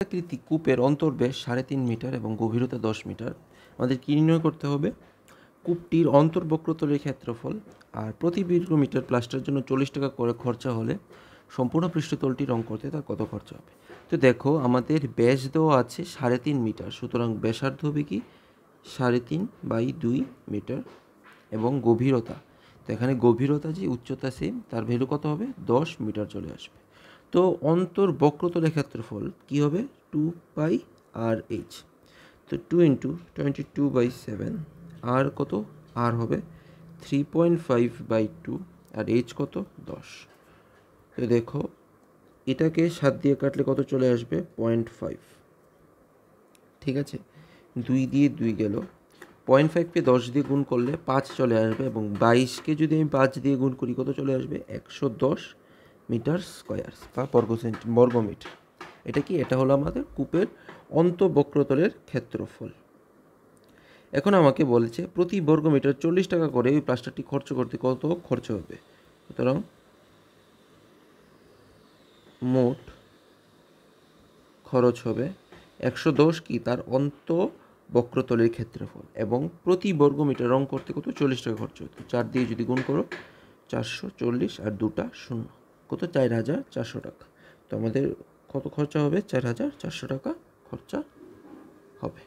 আকৃতি কূপের অন্তর্ব্যাস 3.5 মিটার এবং গভীরতা 10 মিটার। আমাদের কি নির্ণয় করতে হবে? কূপটির অন্তর্বক্রতলের ক্ষেত্রফল। আর প্রতি বর্গ মিটার প্লাস্টারের জন্য 40 টাকা করে খরচা হলে সম্পূর্ণ পৃষ্ঠতলটি রং করতে তার কত খরচা হবে? তো দেখো, আমাদের ব্যাস দেওয়া আছে 3.5 মিটার, সুতরাং ব্যাসার্ধ হবে কি 3.5/2 মিটার এবং গভীরতা, তো এখানে গভীরতা যে উচ্চতা সেম, তার ভ্যালু কত হবে? 10 মিটার চলে আসবে। তো অন্তর্বক্রতলের ক্ষেত্রফল কি হবে? 2πr/h। তো 2 × 22/7, আর কত? আর হবে 3.5/2 আর h কত? 10। তো দেখো, এটাকে 7 দিয়ে কাটলে কত চলে আসবে? 0.5। ঠিক আছে, 2 দিয়ে 2 গেল, 0.5কে 10 দিয়ে গুণ করলে 5 চলে আসবে, এবং 22কে যদি আমি 5 দিয়ে গুণ করি কত চলে আসবে? 110 মিটার স্কোয়ার বা বর্গমিটার। এটা কি? এটা হলো আমাদের কূপের অন্তর্বক্রতলের ক্ষেত্রফল। এখন আমাকে বলছে প্রতি বর্গমিটার 40 টাকা করে ওই প্লাস্টারটি খরচ করতে কত খরচ হবে। সুতরাং মোট খরচ হবে 110 কি তার অন্তর্বক্রতলের ক্ষেত্রফল, এবং প্রতি বর্গমিটার রং করতে কত? 40 টাকা খরচ হতো। 4 দিয়ে যদি গুণ করো 440, আর 2টা 0, কত? 4400 টাকা। তো আমাদের কত খরচা হবে? 4400 টাকা খরচা হবে।